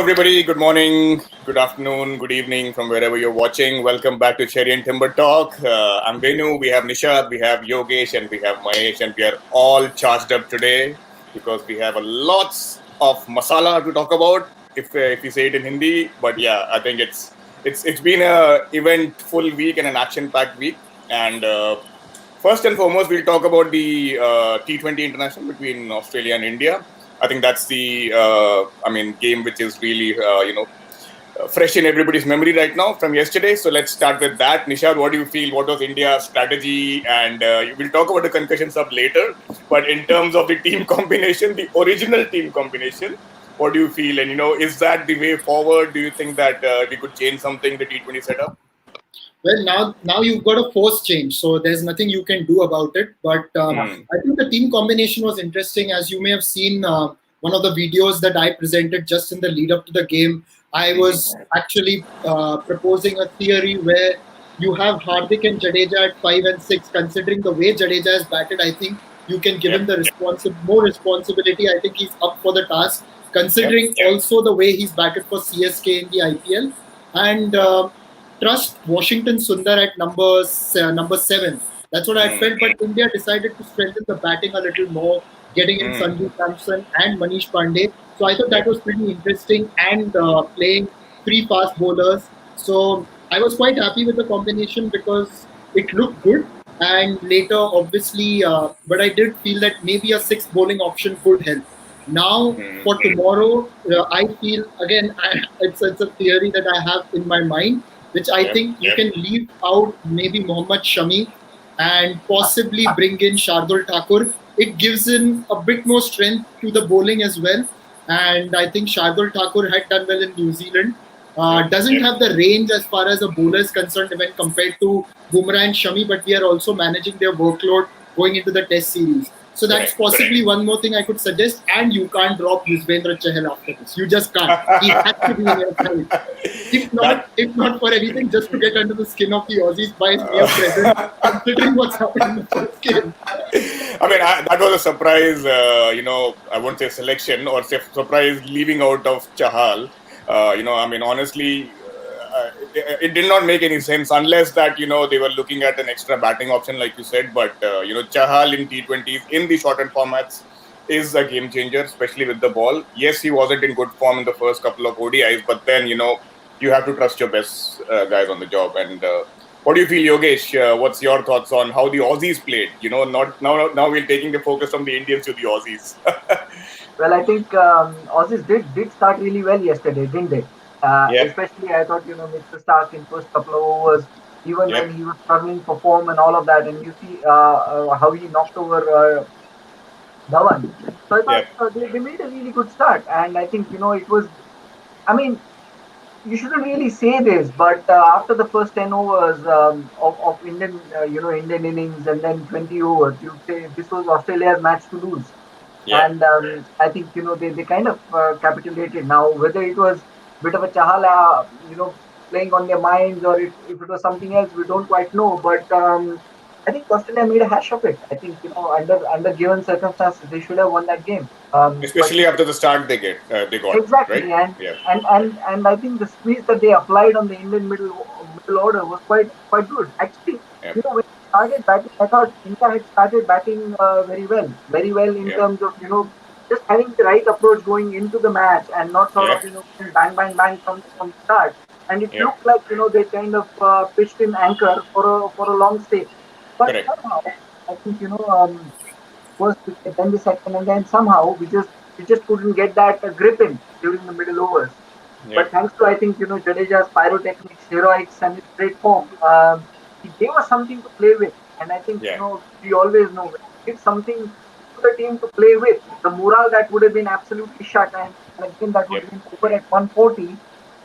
everybody. Good morning, good afternoon, good evening from wherever you're watching. Welcome back to Cherry and Timber Talk. I'm Venu. We have Nishad, we have Yogesh, and we have Mahesh, and we are all charged up today because we have a lots of masala to talk about. If you say it in Hindi, but yeah, I think it's been a eventful week and an action-packed week. And first and foremost, we'll talk about the T20 international between Australia and India. I think that's the game which is really fresh in everybody's memory right now from yesterday. So let's start with that. Nishad, what do you feel? What was India's strategy? And we'll talk about the concussion stuff later. But in terms of the team combination, the original team combination, what do you feel? And is that the way forward? Do you think that we could change something the T20 setup? Well, now you've got a force change, so there's nothing you can do about it. But I think the team combination was interesting. As you may have seen, one of the videos that I presented just in the lead up to the game, I was actually proposing a theory where you have Hardik and Jadeja at 5 and 6. Considering the way Jadeja has batted, I think you can give him the more responsibility. I think he's up for the task, considering also the way he's batted for CSK in the IPL. And trust Washington Sundar at number 7. That's what I felt. But India decided to strengthen the batting a little more, getting in Sanju Samson and Manish Pandey. So I thought that was pretty interesting, and playing 3 fast bowlers. So I was quite happy with the combination because it looked good. And later, obviously, but I did feel that maybe a 6th bowling option could help. Now, for tomorrow, I feel, again, it's a theory that I have in my mind, which I think you can leave out maybe Mohammad Shami and possibly bring in Shardul Thakur. It gives in a bit more strength to the bowling as well. And I think Shardul Thakur had done well in New Zealand. Doesn't have the range as far as a bowler is concerned when compared to Bumrah and Shami, but we are also managing their workload going into the test series. So that's possibly one more thing I could suggest. And you can't drop Yuzvendra Chahal after this. You just can't. He has to be in your side. If not for anything, just to get under the skin of the Aussies by his mere presence, considering what's happened in the first game. I mean, that was a surprise, I won't say selection or surprise leaving out of Chahal. Honestly, it did not make any sense unless that, they were looking at an extra batting option, like you said. But, Chahal in T20s, in the shortened formats, is a game changer, especially with the ball. Yes, he wasn't in good form in the first couple of ODIs, but then, you have to trust your best guys on the job. And what do you feel, Yogesh? What's your thoughts on how the Aussies played? Now we're taking the focus from the Indians to the Aussies. Well, I think Aussies did start really well yesterday, didn't they? Especially, I thought, Mr. Stark in first couple of overs, even when he was struggling for form and all of that, and you see how he knocked over Dhawan. So I thought they made a really good start, and I think, it was, you shouldn't really say this, but after the first 10 overs of Indian, Indian innings and then 20 overs, you'd say this was Australia's match to lose. And I think, they kind of capitulated. Now, whether it was a bit of a Chahal, playing on their minds, or if it was something else, we don't quite know. But I think Australia made a hash of it. I think, under given circumstances, they should have won that game. Especially after the start they got. Exactly, right? And I think the squeeze that they applied on the Indian middle order was quite good. Actually, when started batting, I thought India had started batting very well in terms of just having the right approach going into the match and not sort of bang from the start. And it looked like they kind of pitched in anchor for a long stay. But somehow I think first wicket, then the second, and then somehow we just couldn't get that grip in during the middle overs. But thanks to, I think, Jadeja's pyrotechnics, heroics, and his great form, he gave us something to play with. And I think, we always know when you give something to the team to play with, the morale that would have been absolutely shut, and again that would have been over at 140,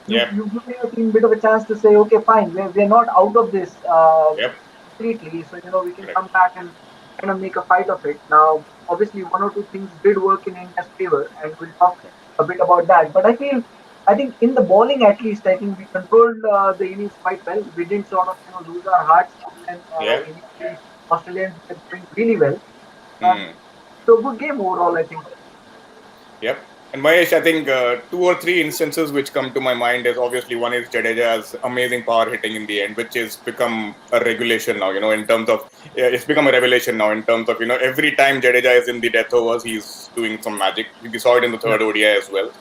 you give your team a bit of a chance to say, okay, fine, we're not out of this completely, so, we can come back and kind of make a fight of it. Now, obviously, one or two things did work in India's favor, and we'll talk a bit about that. But I think in the bowling, at least, I think we controlled the innings quite well. We didn't sort of lose our hearts, and Australians were doing really well. So good game overall, I think. Yep. And Mahesh, I think 2 or 3 instances which come to my mind is obviously one is Jadeja's amazing power hitting in the end, which has become a regulation now, in terms of, it's become a revelation now in terms of, every time Jadeja is in the death overs, he's doing some magic. We saw it in the third ODI as well.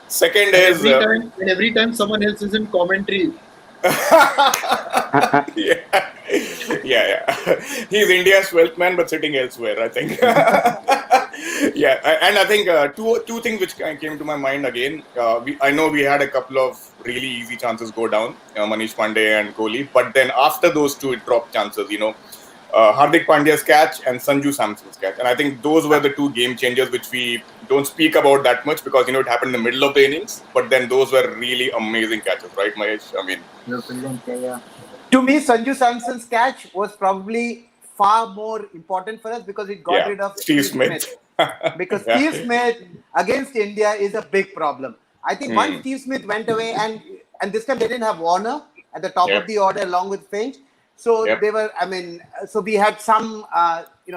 Second is... every time someone else is in commentary. yeah. He's India's 12th man, but sitting elsewhere, I think. Yeah, and I think two things which came to my mind again. I know we had a couple of really easy chances go down, Manish Pandey and Kohli, but then after those two, it dropped chances. Hardik Pandya's catch and Sanju Samson's catch, and I think those were the two game changers which we don't speak about that much because it happened in the middle of the innings. But then those were really amazing catches, right, Mahesh? I mean, yeah. To me, Sanju Samson's catch was probably far more important for us because it got rid of Steve Smith. Because Steve Smith against India is a big problem. I think once Steve Smith went away, and this time they didn't have Warner at the top of the order along with Finch. So they were, so we had some,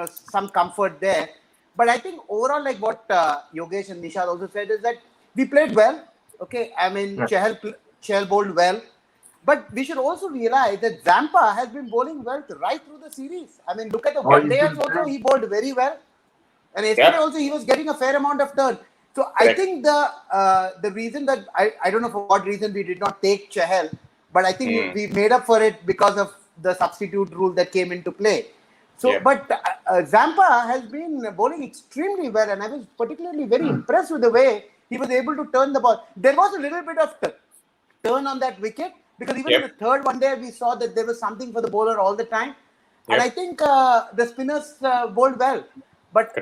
some comfort there. But I think overall, like what Yogesh and Nishad also said, is that we played well. Okay, Chahal bowled well. But we should also realize that Zampa has been bowling well right through the series. Look at the one day also, he bowled very well. And yesterday also, he was getting a fair amount of turn. So I think the reason that, I don't know for what reason we did not take Chahal, but I think we made up for it because of the substitute rule that came into play. So, but Zampa has been bowling extremely well, and I was particularly very impressed with the way he was able to turn the ball. There was a little bit of turn on that wicket, because even in the third one day, we saw that there was something for the bowler all the time. And I think the spinners bowled well. But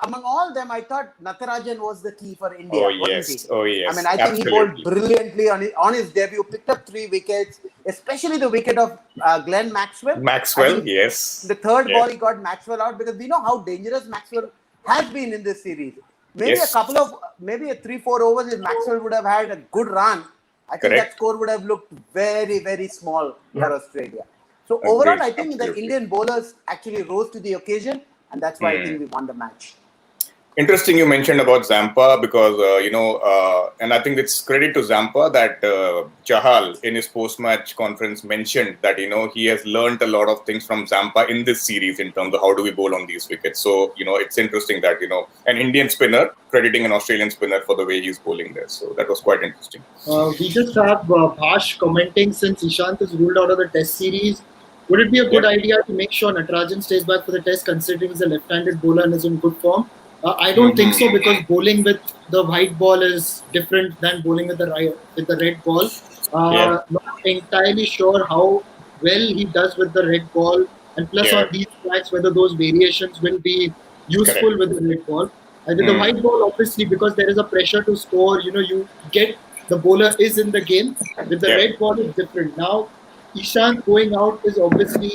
among all them, I thought Natarajan was the key for India. Oh, yes. I think he bowled brilliantly on his debut, picked up 3 wickets, especially the wicket of Glenn Maxwell. The third ball, he got Maxwell out, because we know how dangerous Maxwell has been in this series. Maybe maybe a 3-4 overs, if Maxwell would have had a good run, I think that score would have looked very, very small for Australia. So overall, I think the Indian bowlers actually rose to the occasion, and that's why I think we won the match. Interesting you mentioned about Zampa, because, and I think it's credit to Zampa that Chahal in his post-match conference mentioned that, he has learned a lot of things from Zampa in this series in terms of how do we bowl on these wickets. So, it's interesting that, an Indian spinner crediting an Australian spinner for the way he's bowling there. So that was quite interesting. We just have Bhash commenting, since Ishant is ruled out of the test series, would it be a good idea to make sure Natarajan stays back for the test, considering he's a left-handed bowler and is in good form? I don't think so, because bowling with the white ball is different than bowling with the red ball. Not entirely sure how well he does with the red ball, and plus on these tracks whether those variations will be useful with the red ball. With the white ball, obviously, because there is a pressure to score, you get the bowler is in the game. With the red ball, it's different. Now, Ishant going out is obviously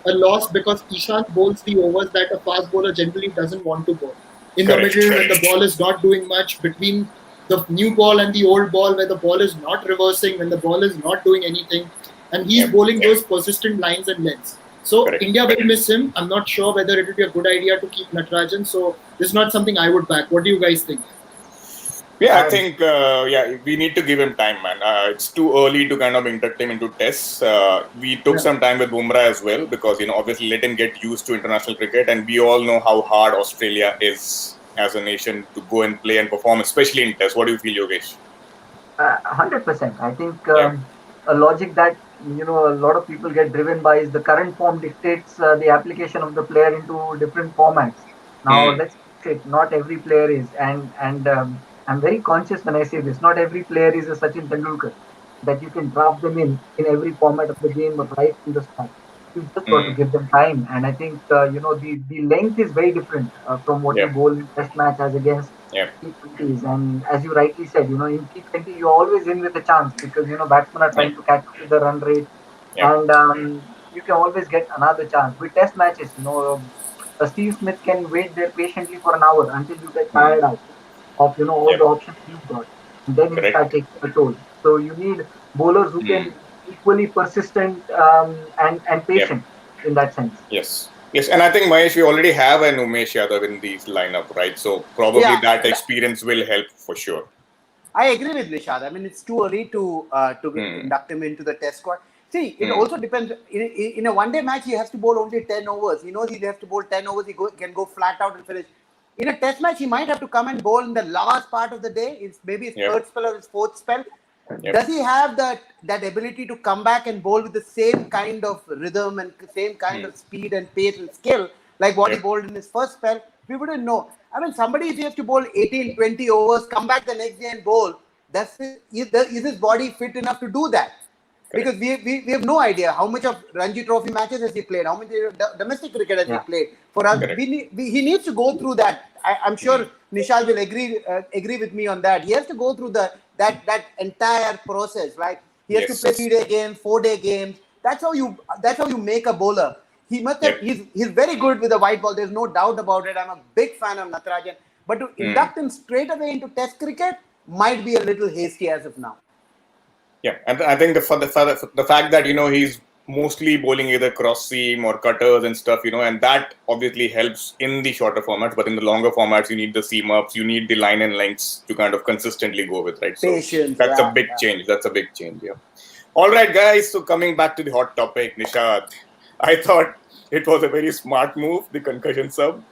a loss, because Ishant bowls the overs that a fast bowler generally doesn't want to bowl. In the middle, when the ball is not doing much, between the new ball and the old ball, where the ball is not reversing, when the ball is not doing anything, and he's bowling those persistent lines and lengths. So India will miss him. I'm not sure whether it would be a good idea to keep Natarajan. So this is not something I would back. What do you guys think? Yeah, I think we need to give him time, man. It's too early to kind of induct him into tests. We took some time with Bumrah as well, because obviously let him get used to international cricket, and we all know how hard Australia is as a nation to go and play and perform, especially in tests. What do you feel, Yogesh? 100%. I think a logic that a lot of people get driven by is the current form dictates the application of the player into different formats. Now let's say not every player is, and I'm very conscious when I say this. Not every player is a Sachin Tendulkar that you can draft them in every format of the game right from the start. You just got to give them time, and I think the length is very different from what you bowl in Test match as against T20s. And as you rightly said, in T20 you're always in with a chance, because batsmen are trying to catch up with the run rate, and you can always get another chance. With Test matches, Steve Smith can wait there patiently for an hour until you get tired out of all the options you've got, and then you start taking a toll. So you need bowlers who can equally persistent and patient in that sense. Yes. Yes, and I think Mahesh, we already have an Umesh Yadav in the lineup, right? So probably that experience will help for sure. I agree with Nishad. I mean, it's too early to induct him into the test squad. See, it also depends. In a one-day match, he has to bowl only 10 overs. He knows he has to bowl 10 overs. He can go flat out and finish. In a test match, he might have to come and bowl in the last part of the day. It's maybe his third spell or his fourth spell. Does he have that ability to come back and bowl with the same kind of rhythm and same kind of speed and pace and skill like what he bowled in his first spell? We wouldn't know. I mean, somebody is used to bowl 18, 20 overs, come back the next day and bowl. Is his body fit enough to do that? Because we have no idea how much of Ranji Trophy matches has he played, how much domestic cricket has he played. For us, he needs to go through that. I'm sure Nishal will agree with me on that. He has to go through that entire process, right? He has to play 3-day games, 4-day games. That's how you make a bowler. He must have. He's very good with the white ball. There's no doubt about it. I'm a big fan of Natarajan, but to induct him straight away into Test cricket might be a little hasty as of now. Yeah, and I think the fact that he's mostly bowling either cross seam or cutters and stuff, and that obviously helps in the shorter formats. But in the longer formats, you need the seam ups, you need the line and lengths to kind of consistently go with, right? So patience. That's a big change. That's a big change. Yeah. All right, guys. So coming back to the hot topic, Nishad, I thought it was a very smart move, the concussion sub.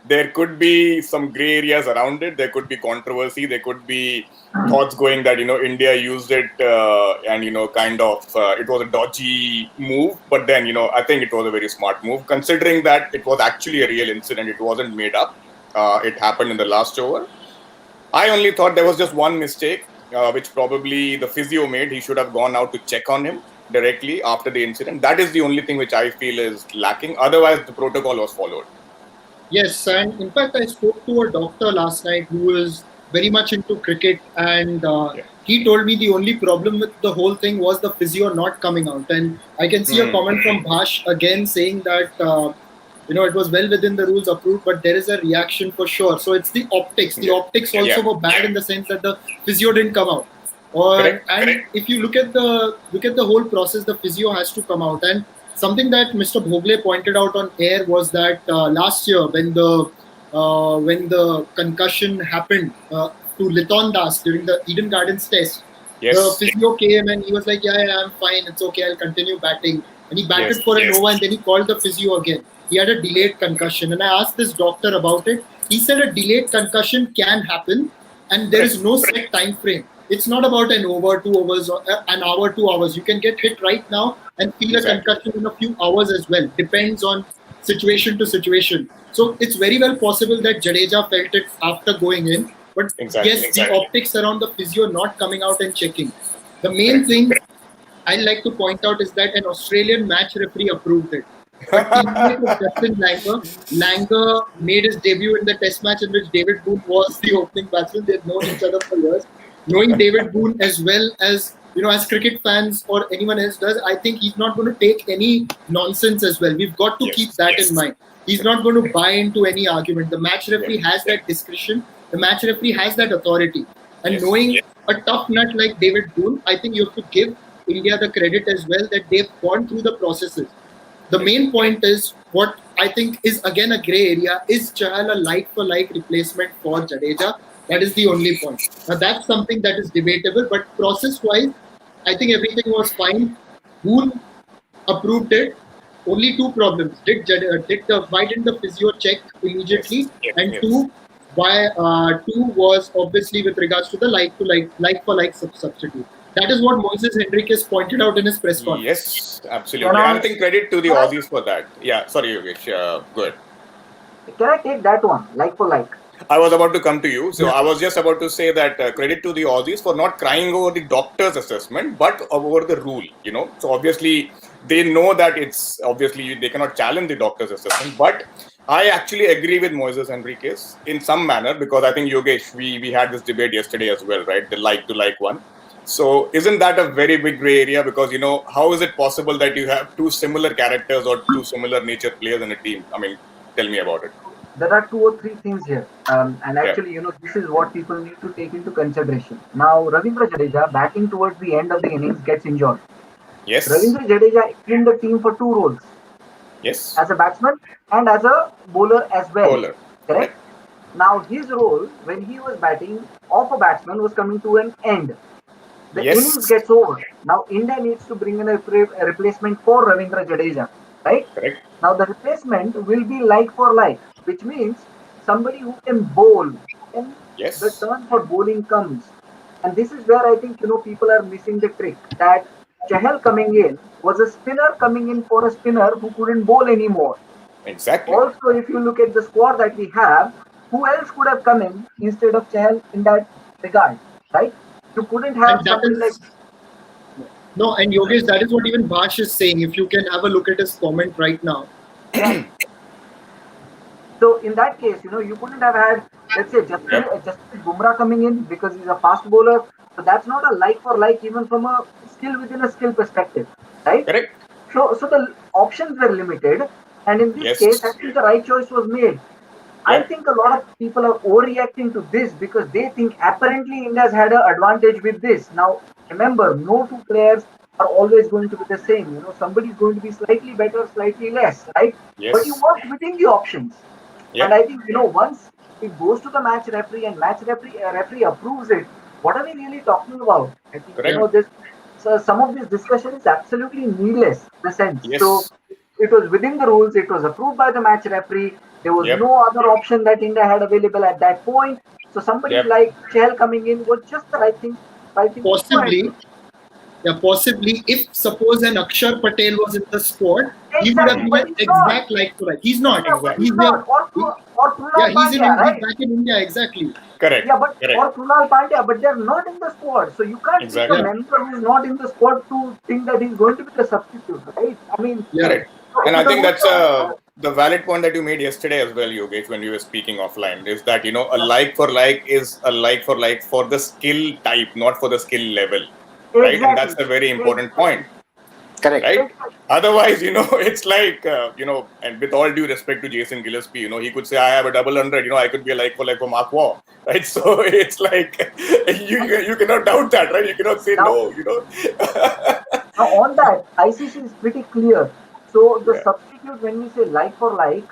There could be some grey areas around it. There could be controversy. There could be thoughts going that India used it and kind of it was a dodgy move. But then I think it was a very smart move, considering that it was actually a real incident. It wasn't made up. It happened in the last over. I only thought there was just one mistake, which probably the physio made. He should have gone out to check on him directly after the incident. That is the only thing which I feel is lacking. Otherwise, the protocol was followed. Yes, and in fact, I spoke to a doctor last night who is very much into cricket, and he told me the only problem with the whole thing was the physio not coming out. And I can see a comment from Bhash again saying that it was well within the rules approved, but there is a reaction for sure. So it's the optics. The optics also were bad in the sense that the physio didn't come out. And if you look at the whole process, the physio has to come out. And something that Mr. Bhogle pointed out on air was that last year when the concussion happened to Liton Das during the Eden Gardens test, the physio came and he was like, yeah, I'm fine, it's okay, I'll continue batting. And he batted for an over and then he called the physio again. He had a delayed concussion. And I asked this doctor about it. He said a delayed concussion can happen and there is no set time frame. It's not about an over, 2 overs, or an hour, 2 hours. You can get hit right now and feel a concussion in a few hours as well. Depends on situation to situation. So it's very well possible that Jadeja felt it after going in. But the optics around the physio not coming out and checking. The main thing I like to point out is that an Australian match referee approved it. But teammate of Justin Langer made his debut in the test match in which David Boone was the opening batsman. They've known each other for years. Knowing David Boone as well as as cricket fans or anyone else does, I think he's not going to take any nonsense as well. We've got to keep that in mind. He's not going to buy into any argument. The match referee has that discretion. The match referee has that authority. And knowing a tough nut like David Boone, I think you have to give India the credit as well that they've gone through the processes. The main point is what I think is again a grey area. Is Chahal a like-for-like replacement for Jadeja? That is the only point. Now that's something that is debatable, but process-wise, I think everything was fine. Boone approved it. Only 2 problems. Why didn't the physio check immediately? And 2 was obviously with regards to the like-for-like substitute. That is what Moises Henriques pointed out in his press conference. Yes, absolutely. I think credit to the Aussies for that. Yeah, sorry, Yogesh. Go ahead. Can I take that one, like-for-like? I was about to come to you. So I was just about to say that credit to the Aussies for not crying over the doctor's assessment, but over the rule, So obviously, they know that it's obviously they cannot challenge the doctor's assessment. But I actually agree with Moises Henriques in some manner because I think, Yogesh, we had this debate yesterday as well, right? The like-to-like one. So isn't that a very big gray area? Because, how is it possible that you have 2 similar characters or 2 similar nature players in a team? I mean, tell me about it. There are 2 or 3 things here. And actually, this is what people need to take into consideration. Now, Ravindra Jadeja, batting towards the end of the innings, gets injured. Yes. Ravindra Jadeja is in the team for 2 roles. Yes. As a batsman and as a bowler as well. Bowler. Correct? Now, his role when he was batting off a batsman was coming to an end. The innings gets over. Now, India needs to bring in a replacement for Ravindra Jadeja. Right? Correct. Now, the replacement will be like for like, which means somebody who can bowl. And the turn for bowling comes. And this is where I think, people are missing the trick. That Chahal coming in was a spinner coming in for a spinner who couldn't bowl anymore. Exactly. Also, if you look at the squad that we have, who else could have come in instead of Chahal in that regard, right? You couldn't have somebody like... No, and Yogesh, that is what even Bhash is saying. If you can have a look at his comment right now. Yeah. So in that case, you couldn't have had, let's say, Jasprit Bumrah coming in because he's a fast bowler. So that's not a like for like, even from a skill within a skill perspective, right? Correct. So the options were limited, and in this case, I think the right choice was made. I think a lot of people are overreacting to this because they think apparently India's had an advantage with this. Now, remember, no two players are always going to be the same. Somebody's going to be slightly better, slightly less, right? Yes. But you work within the options. Yeah. And I think, once it goes to the match referee and referee approves it, what are we really talking about? I think, some of this discussion is absolutely needless, in a sense. Yes. So it was within the rules, it was approved by the match referee. There was no other option that India had available at that point. So somebody like Chahal coming in was just the right thing. Possibly, if suppose an Akshar Patel was in the squad, he would have been an exact like to like. He's not. He's not. He's back in India, exactly. Correct. Yeah, but or Krunal Pandya, but they're not in the squad. So you can't pick a member who's not in the squad to think that he's going to be the substitute, right? I mean, correct. And I think that's the valid point that you made yesterday as well, Yogesh, when we were speaking offline, is that, a like for like is a like for like for the skill type, not for the skill level. Right? And that's a very important point. Correct. Right? Otherwise, it's like, and with all due respect to Jason Gillespie, he could say, I have a double 100, I could be a like for Mark Waugh, right? So it's like, you cannot doubt that, right? You cannot say no. Now on that, ICC is pretty clear. So the substitute, when we say like for like,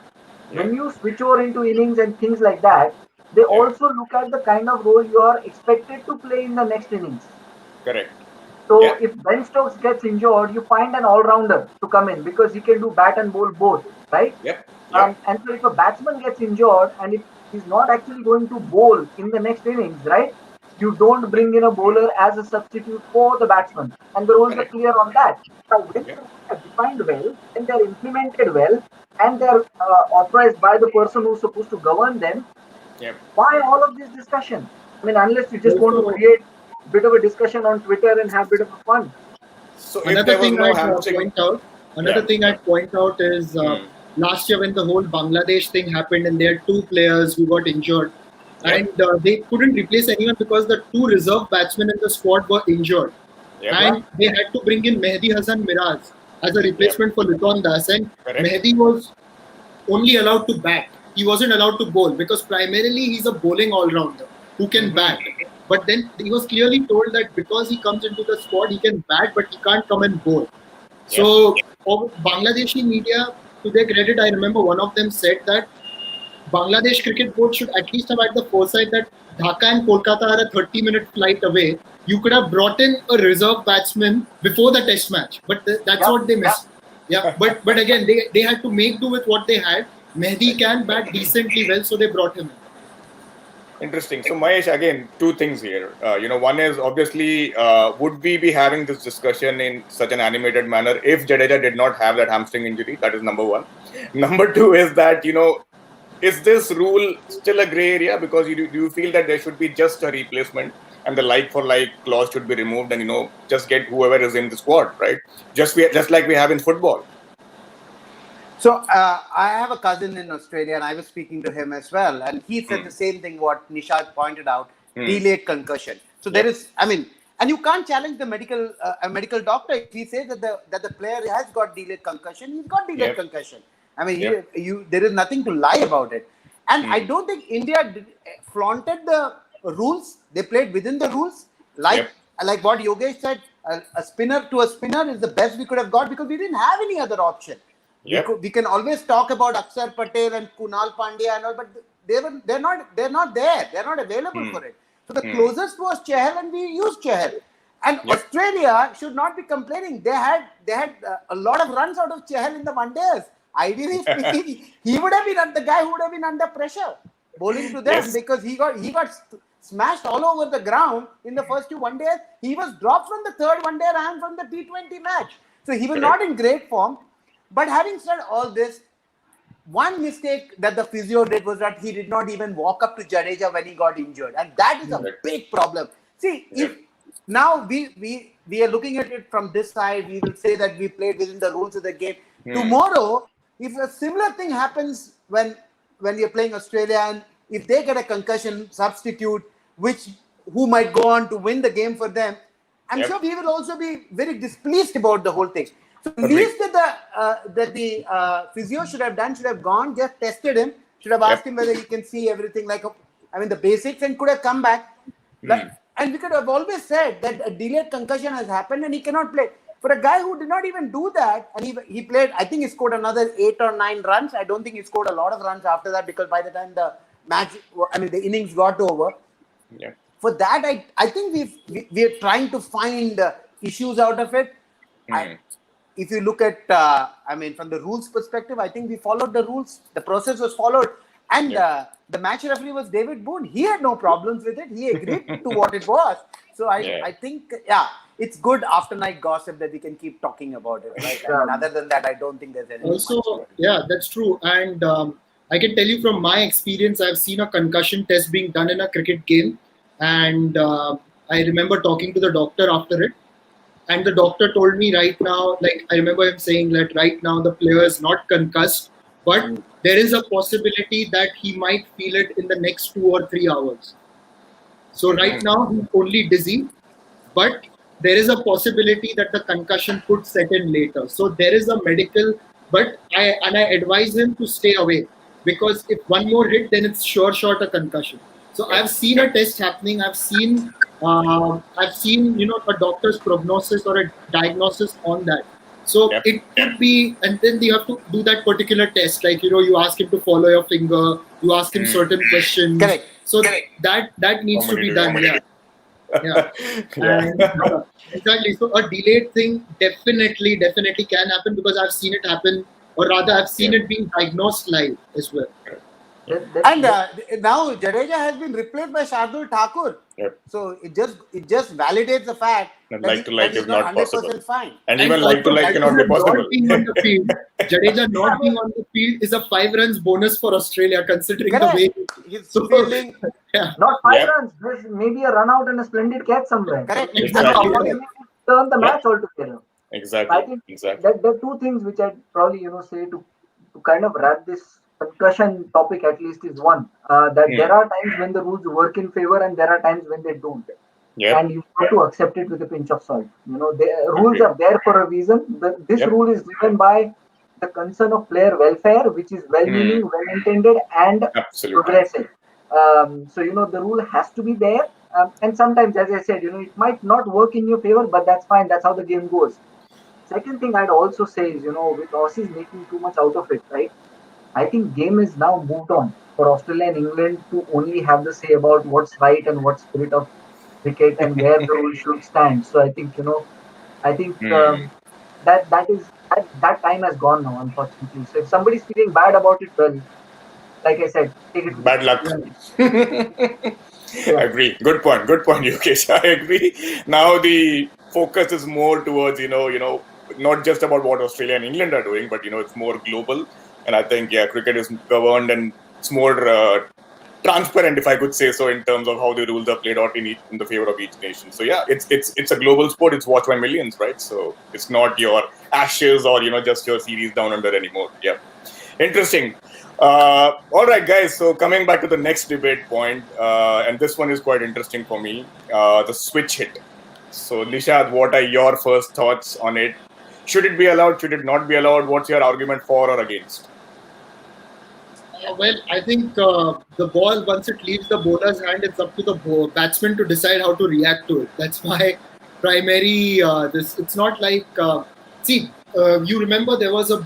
when you switch over into innings and things like that, they also look at the kind of role you are expected to play in the next innings. Correct. So if Ben Stokes gets injured, you find an all-rounder to come in because he can do bat and bowl both, right? And so if a batsman gets injured and if he's not actually going to bowl in the next innings, right? You don't bring in a bowler as a substitute for the batsman. And the rules are clear on that. Now, when the rules are defined well, and they're implemented well, and they're authorized by the person who's supposed to govern them, why all of this discussion? I mean, unless you just want to create a bit of a discussion on Twitter and have a bit of fun. So another thing I'd point out is last year when the whole Bangladesh thing happened and there are two players who got injured and they couldn't replace anyone because the two reserve batsmen in the squad were injured. And they had to bring in Mehdi Hasan Miraz as a replacement for Liton Das, and Mehdi was only allowed to bat. He wasn't allowed to bowl because primarily he's a bowling all-rounder who can bat. But then he was clearly told that because he comes into the squad, he can bat, but he can't come and bowl. So, Bangladeshi media, to their credit, I remember one of them said that Bangladesh Cricket Board should at least have had the foresight that Dhaka and Kolkata are a 30-minute flight away. You could have brought in a reserve batsman before the test match, but that's what they missed. But again, they had to make do with what they had. Mehdi can bat decently well, so they brought him in. Interesting. So, Mahesh, again, two things here. One is obviously, would we be having this discussion in such an animated manner if Jadeja did not have that hamstring injury? That is number one. Number two is that, is this rule still a grey area? Because do you feel that there should be just a replacement and the like for like clause should be removed and, just get whoever is in the squad, right? Just like we have in football. So I have a cousin in Australia and I was speaking to him as well. And he said the same thing what Nishad pointed out, delayed concussion. So there is, and you can't challenge the a medical doctor. If he says that the player has got delayed concussion, he's got delayed concussion. There is nothing to lie about it. And I don't think India flaunted the rules. They played within the rules. Like what Yogesh said, a spinner to a spinner is the best we could have got because we didn't have any other option. Yep. We can always talk about Akshar Patel and Kunal Pandya and all, but they're not there. They're not available for it. So the closest was Chahal, and we used Chahal. And Australia should not be complaining. They had a lot of runs out of Chahal in the one days. Ideally speaking, he would have been the guy who would have been under pressure bowling to them because he got smashed all over the ground in the first 2 one days. He was dropped from the third one day and from the T20 match. So he was not in great form. But having said all this, one mistake that the physio did was that he did not even walk up to Jadeja when he got injured. And that is a big problem. See, if now we are looking at it from this side, we will say that we played within the rules of the game. Tomorrow, if a similar thing happens when you're playing Australia and if they get a concussion substitute, who might go on to win the game for them, I'm sure we will also be very displeased about the whole thing. So least that the physio should have gone, just tested him, should have asked him whether he can see everything, the basics, and could have come back. And we could have always said that a delayed concussion has happened and he cannot play. For a guy who did not even do that, and he played, I think he scored another 8 or 9 runs. I don't think he scored a lot of runs after that because by the time the match, the innings got over. Yeah. For that, I think we are trying to find issues out of it. If you look at, from the rules perspective, I think we followed the rules. The process was followed. And the match referee was David Boone. He had no problems with it. He agreed to what it was. So I think, it's good after night gossip that we can keep talking about it. Right? Other than that, I don't think there's anything. Also, that's true. And I can tell you from my experience, I've seen a concussion test being done in a cricket game. And I remember talking to the doctor after it. And the doctor told me right now, I remember him saying that right now the player is not concussed, but there is a possibility that he might feel it in the next 2 or 3 hours. So right now he's only dizzy, but there is a possibility that the concussion could set in later. So there is a medical, but I advise him to stay away because if one more hit, then it's sure shot a concussion. So I've seen a test happening. I've seen a doctor's prognosis or a diagnosis on that. So it could be, and then you have to do that particular test. You ask him to follow your finger. You ask him certain questions. Correct. So that needs to be done. And, exactly. So a delayed thing definitely can happen because I've seen it happen, or rather, I've seen it being diagnosed live as well. And now Jadeja has been replaced by Shardul Thakur. So it just validates the fact that that is not possible. Fine. And even like cannot be possible. Not being on the field, Jadeja not being on the field is a 5 runs bonus for Australia, considering the way he's fielding. Not 5 runs. There's maybe a run out and a splendid catch somewhere. Correct. Exactly. Turn the match altogether. Exactly. I think there are 2 things which I'd probably say to kind of wrap this concussion topic at least is one that there are times when the rules work in favor and there are times when they don't. And you have to accept it with a pinch of salt. The rules are there for a reason. This rule is driven by the concern of player welfare, which is well-meaning, well-intended, and progressive. So the rule has to be there. And sometimes, as I said, it might not work in your favor, but that's fine. That's how the game goes. Second thing I'd also say is, with Aussies making too much out of it, right? I think game is now moved on for Australia and England to only have the say about what's right and what's spirit of cricket and where the rule should stand. So I think that time has gone now, unfortunately. So if somebody's feeling bad about it, well, like I said, take it. Bad luck. I agree. Good point, Yogesh. I agree. Now the focus is more towards not just about what Australia and England are doing, but it's more global. And I think, cricket is governed and it's more transparent, if I could say so, in terms of how the rules are played out in the favor of each nation. So, it's a global sport. It's watched by millions, right? So, it's not your Ashes or, just your series down under anymore. Yeah. Interesting. All right, guys. So, coming back to the next debate point, and this one is quite interesting for me, the switch hit. So, Nishad, what are your first thoughts on it? Should it be allowed? Should it not be allowed? What's your argument for or against? Well, I think the ball, once it leaves the bowler's hand, it's up to the batsman to decide how to react to it. That's my primary. It's not like you remember there was a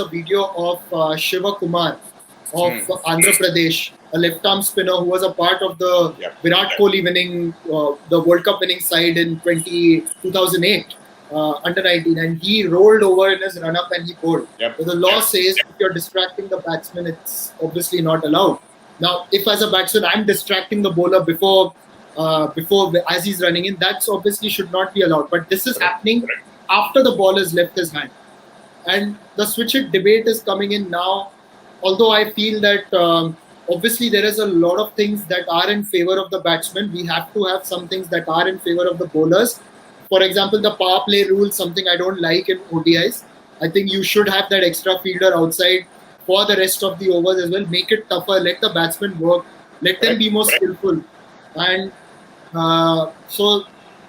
video of Shiva Kumar of Andhra Pradesh, a left-arm spinner who was a part of the Virat Kohli winning the World Cup winning side in 2008 under 19, and he rolled over in his run-up and he bowled. So the law says if you're distracting the batsman, it's obviously not allowed. Now, if as a batsman I'm distracting the bowler before as he's running in, that's obviously should not be allowed. But this is happening after the ball has left his hand, and the switch hit debate is coming in now. Although I feel that obviously there is a lot of things that are in favor of the batsman, we have to have some things that are in favor of the bowlers. For example, the power play rule, something I don't like in ODIs. I think you should have that extra fielder outside for the rest of the overs as well. Make it tougher. Let the batsmen work. Let them be more skillful. And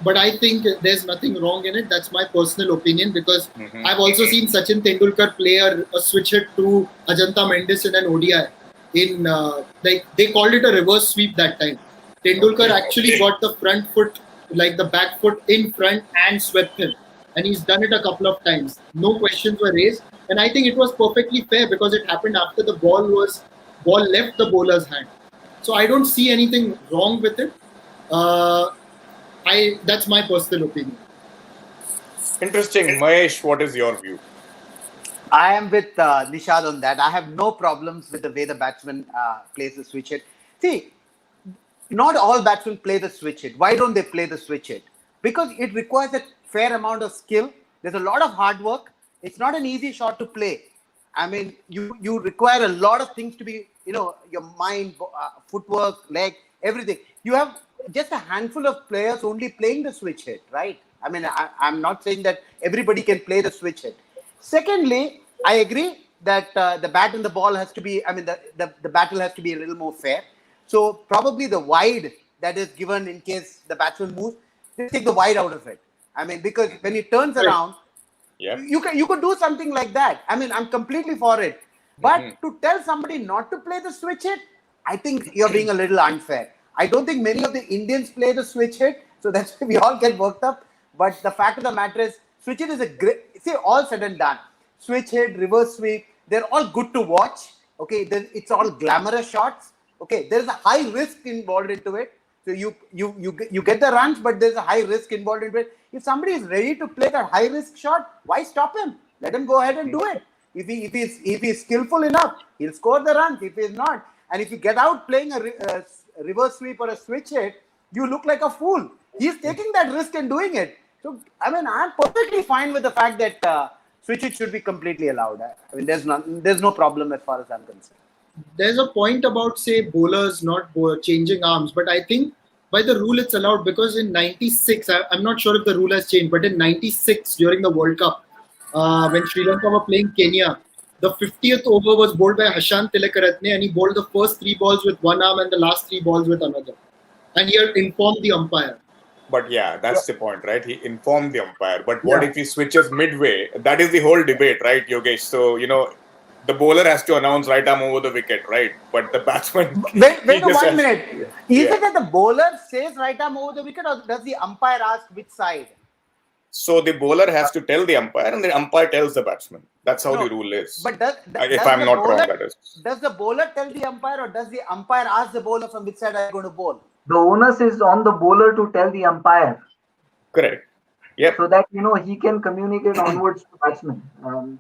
but I think there's nothing wrong in it. That's my personal opinion, because I've also seen Sachin Tendulkar play a switch hit to Ajanta Mendis in an ODI. They called it a reverse sweep that time. Tendulkar actually got the front foot, like the back foot in front, and swept him. And he's done it a couple of times. No questions were raised. And I think it was perfectly fair because it happened after the ball left the bowler's hand. So I don't see anything wrong with it. That's my personal opinion. Interesting. Mahesh, what is your view? I am with Nishad on that. I have no problems with the way the batsman plays the switch hit. See, not all batsmen play the switch hit. Why don't they play the switch hit? Because it requires a fair amount of skill. There's a lot of hard work. It's not an easy shot to play. I mean, you require a lot of things to be, your mind, footwork, leg, everything. You have just a handful of players only playing the switch hit, right? I mean, I'm not saying that everybody can play the switch hit. Secondly, I agree that the bat and the ball has to be, the battle has to be a little more fair. So probably the wide that is given in case the batsman moves, they take the wide out of it. I mean, because when he turns around, you could do something like that. I mean, I'm completely for it. But to tell somebody not to play the switch hit, I think you're being a little unfair. I don't think many of the Indians play the switch hit, so that's why we all get worked up. But the fact of the matter is, switch hit is a great, see, all said and done. Switch hit, reverse sweep, they're all good to watch. Okay, it's all glamorous shots. Okay, there's a high risk involved into it. So you get the runs, but there's a high risk involved into it. If somebody is ready to play that high risk shot, why stop him? Let him go ahead and do it. If he's skillful enough, he'll score the runs. If he's not, and if you get out playing a reverse sweep or a switch hit, you look like a fool. He's taking that risk and doing it. So I mean, I'm perfectly fine with the fact that switch hit should be completely allowed. I mean, there's no problem as far as I'm concerned. There's a point about, say, bowlers not changing arms, but I think by the rule it's allowed, because in 96, I'm not sure if the rule has changed, but in 96 during the World Cup, when Sri Lanka were playing Kenya, the 50th over was bowled by Hashant Tilakaratne, and he bowled the first 3 balls with one arm and the last 3 balls with another. And he had informed the umpire. But yeah, that's the point, right? He informed the umpire. But what if he switches midway? That is the whole debate, right, Yogesh? So, the bowler has to announce right arm over the wicket, right? But the batsman... Wait 1 minute. Is it that the bowler says right arm over the wicket, or does the umpire ask which side? So the bowler has to tell the umpire, and the umpire tells the batsman. That's how the rule is. But if I'm not wrong, that is. Does the bowler tell the umpire, or does the umpire ask the bowler from which side are you going to bowl? The onus is on the bowler to tell the umpire. Correct. Yep. So that he can communicate onwards to batsmen.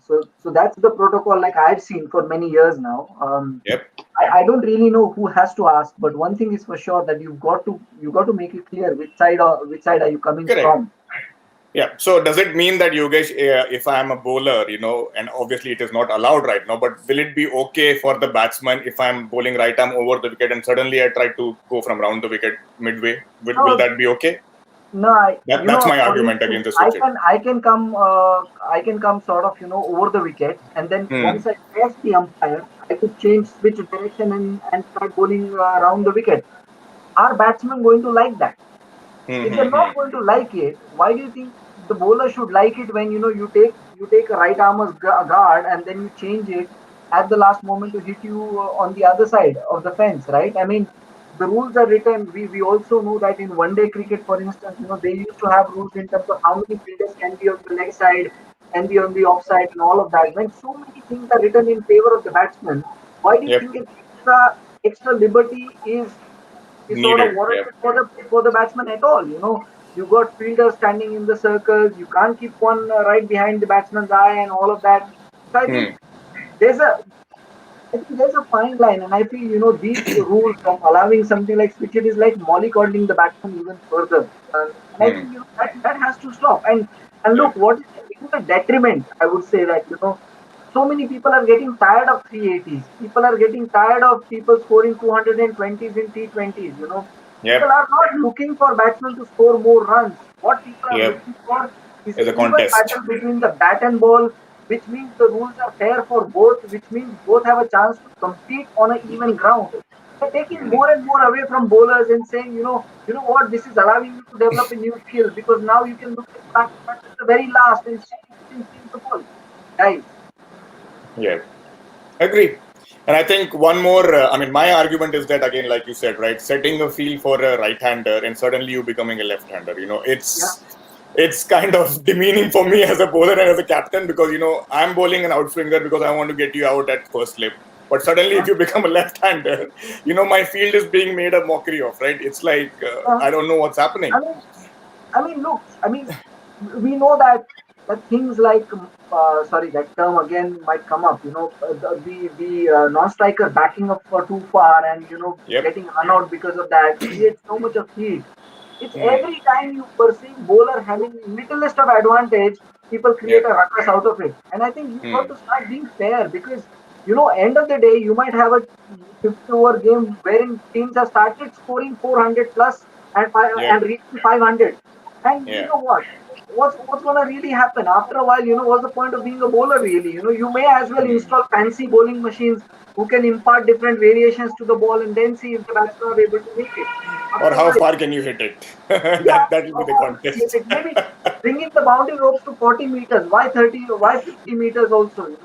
So that's the protocol, like I've seen for many years now. Yep. I don't really know who has to ask, but one thing is for sure, that you've got to make it clear which side are you coming from. Yeah. So does it mean that, Yogesh, if I am a bowler, and obviously it is not allowed right now, but will it be okay for the batsman if I'm bowling right arm over the wicket and suddenly I try to go from round the wicket midway? Will that be okay? No, that's my argument against the switch. I can come sort of over the wicket, and then once I pass the umpire, I could switch direction and start bowling around the wicket. Are batsmen going to like that? If they're not going to like it, why do you think the bowler should like it when you take a right armer's guard and then you change it at the last moment to hit you on the other side of the fence, right? I mean, the rules are written. We also know that in one-day cricket, for instance, they used to have rules in terms of how many fielders can be on the leg side, and the offside and all of that. When so many things are written in favor of the batsman, why do you think an extra liberty is sort of Needed. warranted for the batsman at all? You got fielders standing in the circles. You can't keep one right behind the batsman's eye and all of that. So there's a I think there's a fine line, and I feel these rules of allowing something like cricket is like mollycoddling the batsman even further, and I think that has to stop. And look, what is the detriment? I would say that so many people are getting tired of 380s. People are getting tired of people scoring 220s in T20s. People are not looking for batsmen to score more runs. What people are looking for is a even contest battle between the bat and ball, which means the rules are fair for both, which means both have a chance to compete on an even ground. They're taking more and more away from bowlers and saying, you know what, this is allowing you to develop a new skill because now you can look at the very last and change the ball. Guys. Yeah, agree. And I think one more, my argument is that, again, like you said, right, setting a field for a right-hander and suddenly you becoming a left-hander, it's kind of demeaning for me as a bowler and as a captain because, I'm bowling an outswinger because I want to get you out at first slip. But suddenly if you become a left-hander, my field is being made a mockery of, right? It's like, I don't know what's happening. Look, we know that things like, that term again might come up, the non-striker backing up for too far and, getting run out because of that creates so much of heat. It's every time you perceive bowler having littlest of advantage, people create a ruckus out of it. And I think you have to start being fair because, end of the day, you might have a 50-over game wherein teams have started scoring 400 plus and reaching 500. And you know what? What's going to really happen? After a while, what's the point of being a bowler really? You may as well install fancy bowling machines who can impart different variations to the ball and then see if the batsmen are able to make it. Or how far can you hit it? that will be the contest. Maybe bringing the boundary ropes to 40 meters. Why 30? Why 50 meters also? You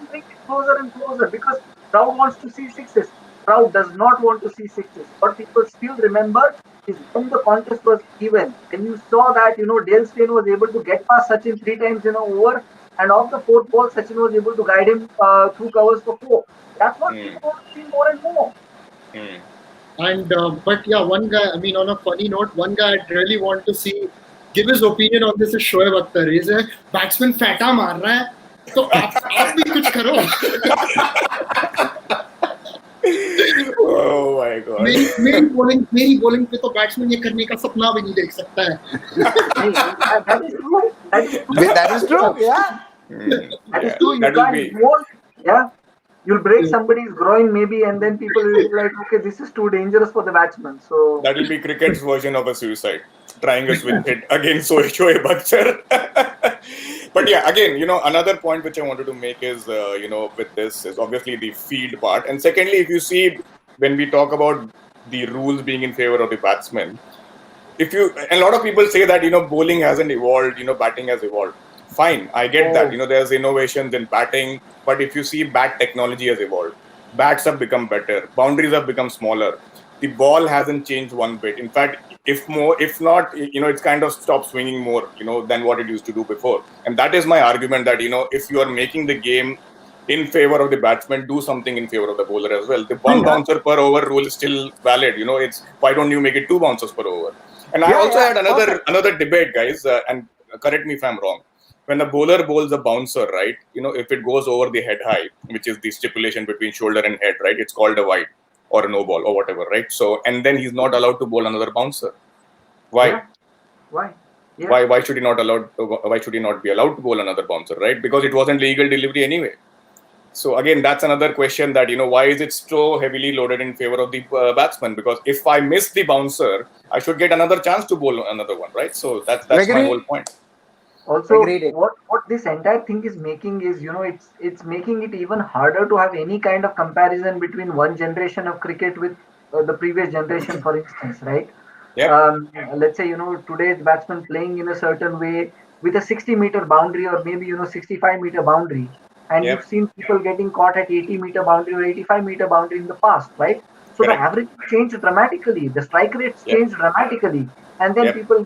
bring it closer and closer because crowd wants to see sixes. Crowd does not want to see sixes. What people still remember is when the contest was even. When you saw that, Dale Steyn was able to get past Sachin 3 times in an over, and off the 4th ball, Sachin was able to guide him through covers for 4. That's what people want to see more and more. And but yeah, one guy, on a funny note, one guy I'd really want to see give his opinion on this is Shoaib Akhtar. He's a batsman fata maar raha hai, तो आप भी कुछ करो. Oh my God. मेरी bowling पे तो batsman ये करने का सपना भी नहीं देख सकता है. That is true. That is true. Yeah. That is true. You can't bowl. Yeah. You'll break somebody's groin maybe, and then people will be like, okay, this is too dangerous for the batsman. So that will be cricket's version of a suicide, trying a swing hit against Shoaib Akhtar. But yeah, again, another point which I wanted to make is, with this is obviously the field part. And secondly, if you see, when we talk about the rules being in favor of the batsman, a lot of people say that, bowling hasn't evolved, batting has evolved. Fine, I get that. There's innovations in batting, but if you see, bat technology has evolved. Bats have become better. Boundaries have become smaller. The ball hasn't changed one bit. In fact, if not, it's kind of stopped swinging more, than what it used to do before. And that is my argument that, if you are making the game in favor of the batsman, do something in favor of the bowler as well. The one bouncer per over rule is still valid. It's why don't you make it 2 bouncers per over? And I also had another debate, guys, and correct me if I'm wrong. When a bowler bowls a bouncer, right, if it goes over the head high, which is the stipulation between shoulder and head, right, it's called a wide or a no ball or whatever, right? So, and then he's not allowed to bowl another bouncer. Why? Yeah. Why? Yeah. Why should he not be allowed to bowl another bouncer, right? Because it wasn't legal delivery anyway. So again, that's another question that, why is it so heavily loaded in favor of the batsman? Because if I miss the bouncer, I should get another chance to bowl another one, right? So that's my whole point. Also, what this entire thing is making is, it's making it even harder to have any kind of comparison between one generation of cricket with the previous generation, for instance, right? Yeah. Let's say, today's batsman playing in a certain way with a 60-meter boundary or maybe, 65-meter boundary. And you've seen people getting caught at 80-meter boundary or 85-meter boundary in the past, right? So the average changed dramatically. The strike rates changed dramatically, and then people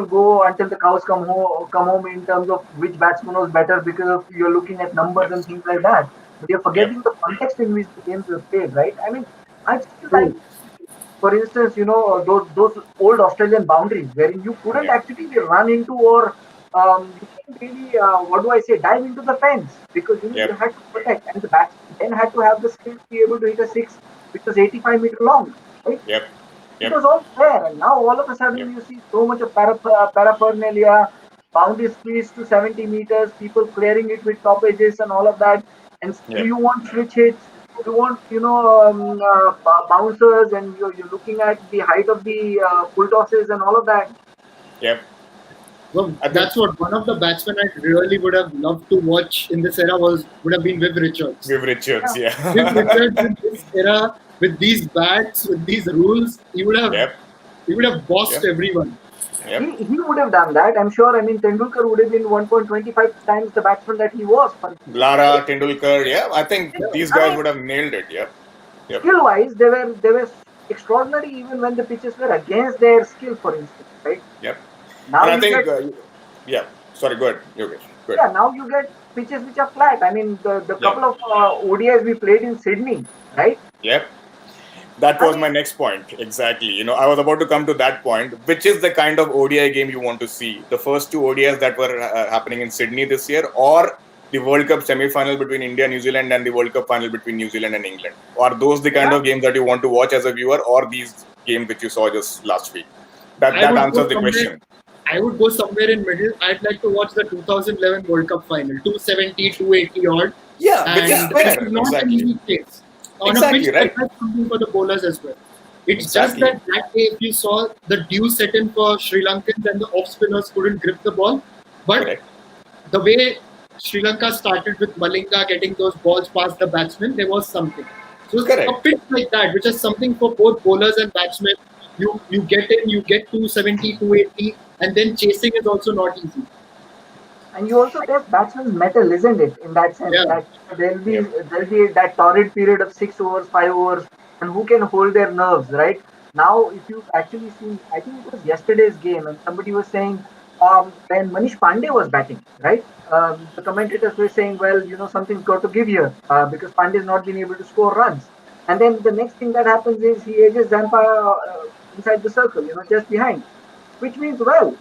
go until the cows come home in terms of which batsman was better because of you're looking at numbers and things like that. But you're forgetting the context in which the games were played, right? I mean, I feel like, for instance, those old Australian boundaries wherein you couldn't actually run into or you couldn't really, dive into the fence because you had to protect, and the batsman then had to have the skill to be able to hit a six which was 85-meter long, right? It was all there, and now all of a sudden you see so much of paraphernalia, boundaries squeezed to 70 meters, people clearing it with top edges and all of that, and still you want switch hits. You want, bouncers, and you're looking at the height of the full tosses and all of that. Well, that's what one of the batsmen I really would have loved to watch in this era would have been Viv Richards. Viv Richards, Viv Richards in this era, with these bats, with these rules, he would have bossed everyone. He would have done that, I'm sure. I mean, Tendulkar would have been 1.25 times the batsman that he was. Lara, Tendulkar, I think these guys would have nailed it. Skill-wise, they were extraordinary even when the pitches were against their skill, for instance, right? Now and I think, sorry, go ahead, Yogesh. Yeah, now you get pitches which are flat. I mean, the couple of ODIs we played in Sydney, right? That was my next point. Exactly. I was about to come to that point, which is the kind of ODI game you want to see. The first two ODIs that were happening in Sydney this year, or the World Cup semi-final between India and New Zealand and the World Cup final between New Zealand and England. Are those the kind of games that you want to watch as a viewer, or these games which you saw just last week? That answers the question. I would go somewhere in middle. I'd like to watch the 2011 World Cup final, 270, 280 odd. Which is fair. Not an easy case. On a pitch that has something for the bowlers as well. It's just that day, if you saw the dew set in for Sri Lankans and the off spinners couldn't grip the ball. But the way Sri Lanka started with Malinga getting those balls past the batsmen, there was something. So a pitch like that, which is something for both bowlers and batsmen, you get in, you get 270, 280, and then chasing is also not easy. And you also test batsman's mettle, isn't it? In that sense, that there'll be that torrid period of 6 overs, 5 overs, and who can hold their nerves, right? Now, if you've actually seen, I think it was yesterday's game, and somebody was saying when Manish Pandey was batting, right? The commentators were saying, well, something's got to give here because Pandey's not been able to score runs. And then the next thing that happens is he edges Zampa inside the circle, just behind, which means, well,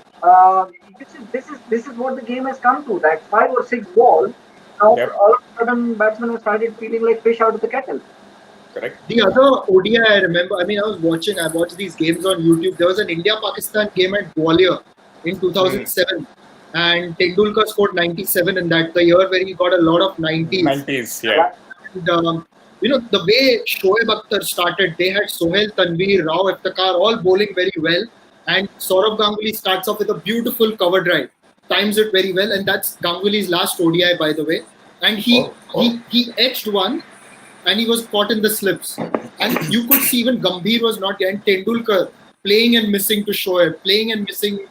this is what the game has come to. That 5 or 6 balls, now all of a sudden batsmen have started feeling like fish out of the kettle. Correct. The other ODI I remember, I watched these games on YouTube. There was an India-Pakistan game at Gwalior in 2007, and Tendulkar scored 97 in that, the year where he got a lot of 90s. 90s, yeah. And, the way Shoaib Akhtar started, they had Sohail, Tanveer, Rao, Iftikhar all bowling very well. And Saurav Ganguly starts off with a beautiful cover drive, times it very well, and that's Ganguly's last ODI, by the way. And he edged one, and he was caught in the slips. And you could see even Gambhir was not there, and Tendulkar playing and missing to Shoaib, playing and missing,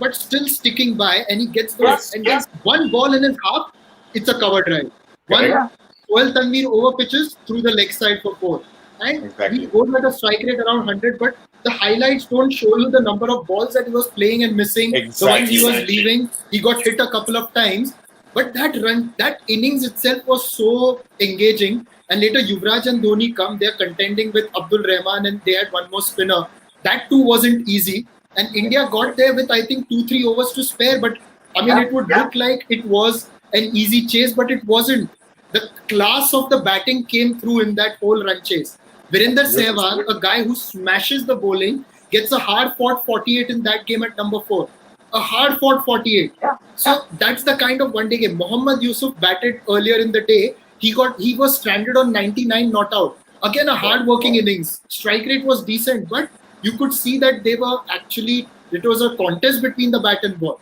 but still sticking by, and he gets those, and gets one ball in his half, it's a cover drive. Sohail Tanveer over pitches through the leg side for 4. And he goes at a strike rate around 100, but the highlights don't show you the number of balls that he was playing and missing. The ones he was leaving, he got hit a couple of times. But that innings itself was so engaging. And later Yuvraj and Dhoni come, they're contending with Abdul Rahman, and they had one more spinner. That too wasn't easy. And India got there with, I think, 2-3 overs to spare. But it would look like it was an easy chase, but it wasn't. The class of the batting came through in that whole run chase. Virender Sehwag, a guy who smashes the bowling, gets a hard-fought 48 in that game at number 4. A hard-fought 48. So that's the kind of one-day game. Mohammad Yusuf batted earlier in the day. He was stranded on 99 not out. Again, a hard-working innings. Strike rate was decent, but you could see that it was a contest between the bat and ball.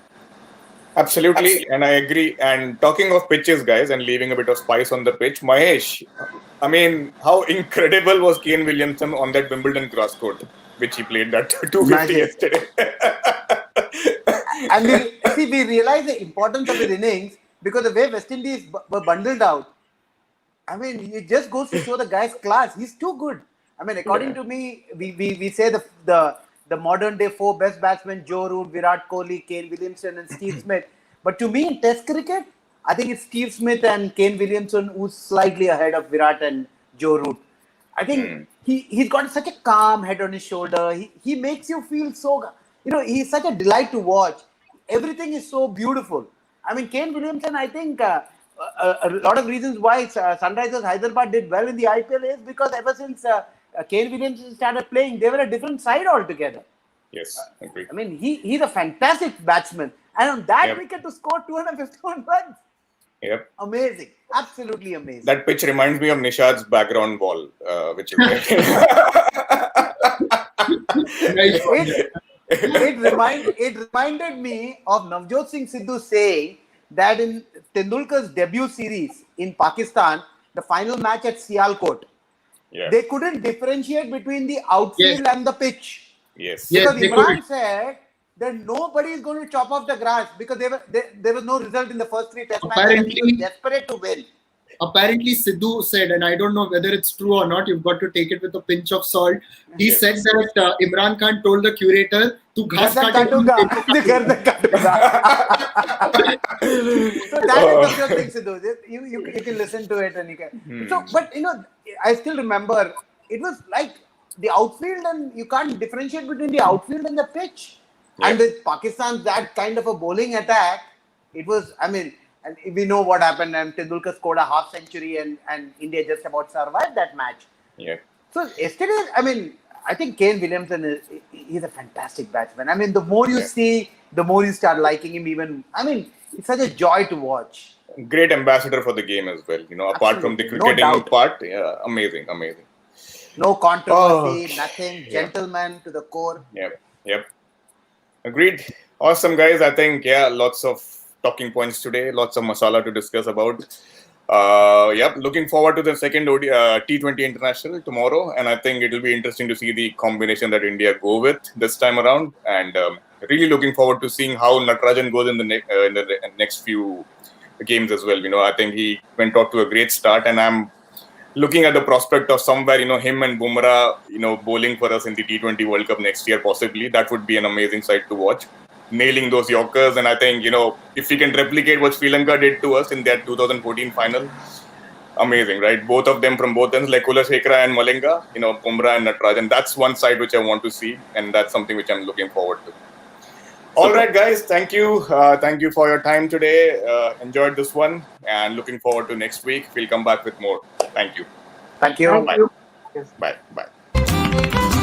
Absolutely, and I agree. And talking of pitches, guys, and leaving a bit of spice on the pitch, Mahesh, how incredible was Kane Williamson on that Wimbledon grass court, which he played that 250 yesterday. And we realize the importance of his innings because the way West Indies were bundled out. It just goes to show the guy's class. He's too good. I mean, according to me, we say the modern day 4 best batsmen: Joe Root, Virat Kohli, Kane Williamson, and Steve Smith. But to me, in Test cricket, I think it's Steve Smith and Kane Williamson who's slightly ahead of Virat and Joe Root. I think he's got such a calm head on his shoulder. He makes you feel so, he's such a delight to watch. Everything is so beautiful. I mean, Kane Williamson, I think a lot of reasons why Sunrisers Hyderabad did well in the IPL is because ever since Kane Williamson started playing, they were a different side altogether. Yes, agree. I mean, he's a fantastic batsman. And on that wicket to score 251 runs. Yep. Amazing. Absolutely amazing. That pitch reminds me of Nishad's background wall, which is it reminded me of Navjot Singh Sidhu saying that in Tendulkar's debut series in Pakistan, the final match at Sialkot, they couldn't differentiate between the outfield and the pitch. Yes. Because Imran said that nobody is going to chop off the grass because there was no result in the first 3 test matches and he was desperate to win. Apparently, Sidhu said, and I don't know whether it's true or not, you've got to take it with a pinch of salt. He said that Imran Khan told the curator, "Tu ghas katega." So that is the thing, Sidhu. You can listen to it and you can. So, but I still remember it was like the outfield, and you can't differentiate between the outfield and the pitch. And with Pakistan's that kind of a bowling attack, it was, I mean, and we know what happened, and Tendulkar scored a half century and India just about survived that match. Yeah. So yesterday, I mean, I think Kane Williamson he's a fantastic batsman. I mean, the more you see, the more you start liking him even. I mean, it's such a joy to watch. Great ambassador for the game as well. Apart from the cricketing part, amazing. No controversy, nothing. Gentleman to the core. Yep. Agreed. Awesome, guys. I think, lots of talking points today. Lots of masala to discuss about. Looking forward to the second T20 International tomorrow. And I think it will be interesting to see the combination that India go with this time around. And really looking forward to seeing how Natarajan goes in the next few games as well. I think he went off to a great start. And I'm looking at the prospect of somewhere, him and Bumrah, bowling for us in the T20 World Cup next year, possibly. That would be an amazing sight to watch. Nailing those Yorkers. And I think, if we can replicate what Sri Lanka did to us in their 2014 final, amazing, right? Both of them from both ends, like Kulasekhara and Malinga, Bumrah and Natarajan. That's one side which I want to see. And that's something which I'm looking forward to. All right, guys. Thank you. Thank you for your time today. Enjoyed this one. And looking forward to next week. We'll come back with more. Thank you. Thank you. Bye. Bye.